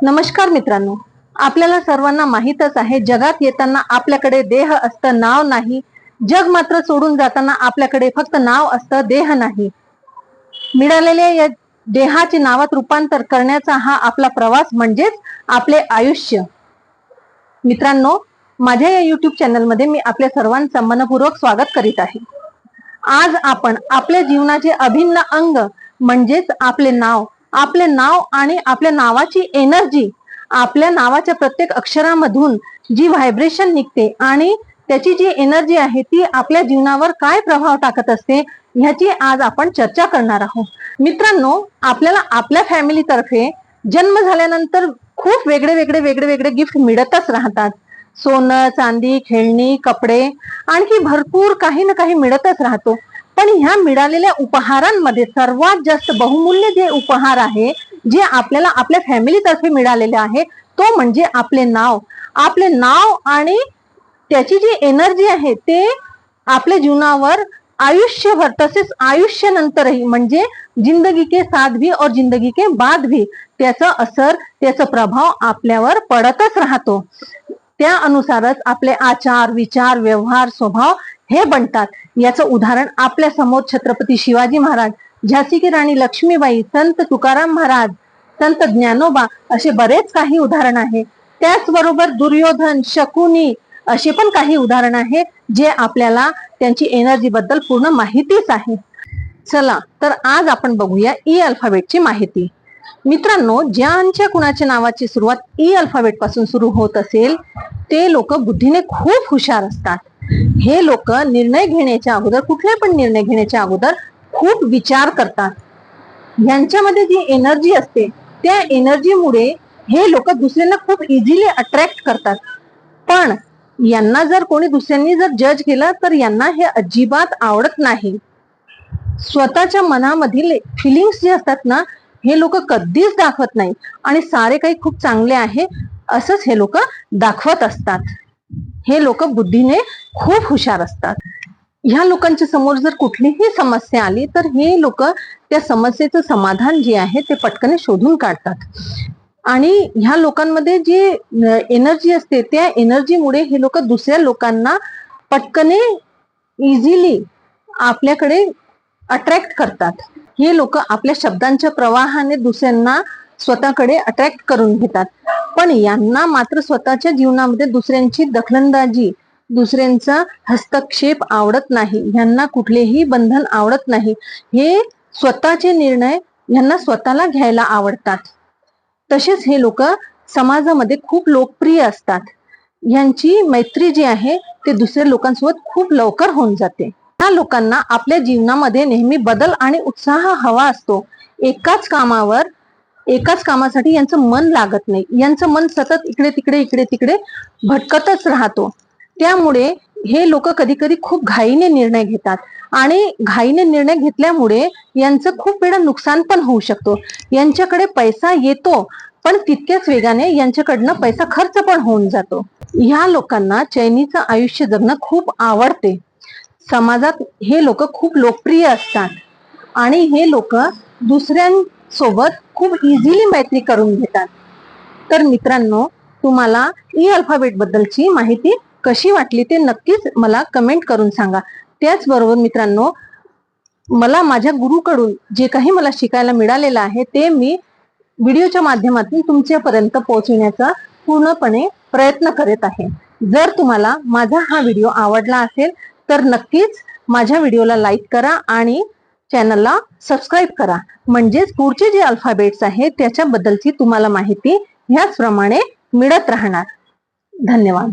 नमस्कार मित्रांनो, आपल्याला सर्वांना माहीतच आहे, जगात येताना आपल्याकडे देह असतं, नाव नाही. जग मात्र सोडून जाताना आपल्याकडे फक्त नाव असतं, देह नाही. मिळालेल्या या देहाचे नावात रूपांतर करण्याचा हा आपला प्रवास म्हणजेच आपले आयुष्य. मित्रांनो, माझ्या या युट्यूब चॅनलमध्ये मी आपल्या सर्वांचं मनपूर्वक स्वागत करीत आहे. आज आपण आपल्या जीवनाचे अभिन्न अंग म्हणजेच आपले नाव आणि आपल्या नावाची एनर्जी, आपल्या नावाच्या प्रत्येक अक्षरामधून जी व्हायब्रेशन निघते आणि त्याची जी एनर्जी आहे ती आपल्या जीवनावर काय प्रभाव टाकत असते ह्याची आज आपण चर्चा करणार आहोत. मित्रांनो, आपल्याला आपल्या फॅमिली तर्फे जन्म झाल्यानंतर खूप वेगळे गिफ्ट मिळतच राहतात. सोनं, चांदी, खेळणी, कपडे, आणखी भरपूर काही ना काही मिळतच राहतो. पण ह्या मिळालेल्या उपहारांमध्ये सर्वात जास्त बहुमूल्य जे उपहार आहे, जे आपल्याला आपल्या फॅमिली तर्फे मिळालेले आहे, तो म्हणजे आपले नाव आणि त्याची जी एनर्जी आहे ते आपल्या जीवनावर आयुष्यभर, तसेच आयुष्यानंतरही, म्हणजे जिंदगी के साथ भी और जिंदगी के बाद भी त्याचा असर, त्याचा प्रभाव आपल्यावर पडतच राहतो. त्या अनुसारच आपले आचार, विचार, व्यवहार, स्वभाव हे बनतात. याचं उदाहरण आपल्या समोर छत्रपती शिवाजी महाराज, झाशी की राणी लक्ष्मीबाई, संत तुकाराम महाराज, संत ज्ञानोबा असे बरेच काही उदाहरण आहे. त्याचबरोबर दुर्योधन, शकुनी असे पण काही उदाहरण आहे जे आपल्याला त्यांची एनर्जी बद्दल पूर्ण माहितीच आहे. चला तर आज आपण बघूया ई अल्फाबेटची माहिती. मित्रांनो, ज्यांच्या कुणाच्या नावाची सुरुवात ई अल्फाबेट पासून सुरू होत असेल ते लोक बुद्धीने खूप हुशार असतात. हे लोक निर्णय घेण्याच्या अगोदर, कुठले पण निर्णय घेण्याच्या अगोदर खूप विचार करतात. यांच्यामध्ये जी एनर्जी असते त्या एनर्जीमुळे हे लोक दुसऱ्यांना खूप इझिली अट्रॅक्ट करतात. पण यांना जर कोणी दुसऱ्यांनी जर जज केलं तर यांना हे अजिबात आवडत नाही. स्वतःच्या मनामधील फिलिंग्स जे असतात ना, हे लोक कधीच दाखवत नाही आणि सारे काही खूप चांगले आहे असंच हे लोक दाखवत असतात. हे लोक बुद्धीने खूप हुशार असतात. ह्या लोकांच्या समोर जर कुठलीही समस्या आली तर हे लोक त्या समस्येचं समाधान जे आहे ते पटकन शोधून काढतात. आणि ह्या लोकांमध्ये जी एनर्जी असते त्या एनर्जीमुळे हे लोक दुसऱ्या लोकांना पटकने इझिली आपल्याकडे अट्रॅक्ट करतात. हे लोक आपल्या शब्दांच्या प्रवाहाने दुसऱ्यांना स्वतःकडे अट्रॅक्ट करून घेतात. पण यांना मात्र स्वतःच्या जीवनामध्ये दुसऱ्यांची दखलंदाजी, दुसऱ्यांचा हस्तक्षेप आवडत नाही. यांना कुठलेही बंधन आवडत नाही. हे स्वतःचे निर्णय यांना स्वतःला घ्यायला आवडतात. तसेच हे लोक समाजामध्ये खूप लोकप्रिय असतात. यांची मैत्री जी आहे ते दुसऱ्या लोकांसोबत खूप लवकर होऊन जाते. या लोकांना आपल्या जीवनामध्ये नेहमी बदल आणि उत्साह हवा असतो. एकाच कामासाठी यांचं मन लागत नाही. यांचं मन सतत इकडे तिकडे भटकतच राहतो. त्यामुळे हे लोक कधी कधी खूप घाईने निर्णय घेतात आणि घाईने निर्णय घेतल्यामुळे यांचं खूप वेळा नुकसान पण होऊ शकतो. यांच्याकडे पैसा येतो पण तितक्याच वेगाने यांच्याकडनं पैसा खर्च पण होऊन जातो. ह्या लोकांना चैनीचं आयुष्य जगणं खूप आवडते. समाजात हे लोक खूप लोकप्रिय असतात आणि हे लोक दुसऱ्यांसोबत खूप इझिली मैत्री करून घेतात. तर मित्रांनो, तुम्हाला ई अल्फाबेट बद्दलची माहिती कशी वाटली ते नक्कीच मला कमेंट करून सांगा. त्याचबरोबर मित्रांनो, मला माझ्या गुरुकडून जे काही मला शिकायला मिळालेलं आहे ते मी व्हिडिओच्या माध्यमातून तुमच्यापर्यंत पोहोचविण्याचा पूर्णपणे प्रयत्न करत आहे. जर तुम्हाला माझा हा व्हिडिओ आवडला असेल तर नक्कीच माझ्या व्हिडिओला लाईक करा आणि चॅनलला सबस्क्राईब करा. म्हणजेच पुढचे जे अल्फाबेट्स आहेत त्याच्याबद्दलची तुम्हाला माहिती ह्याचप्रमाणे मिळत राहणार. धन्यवाद.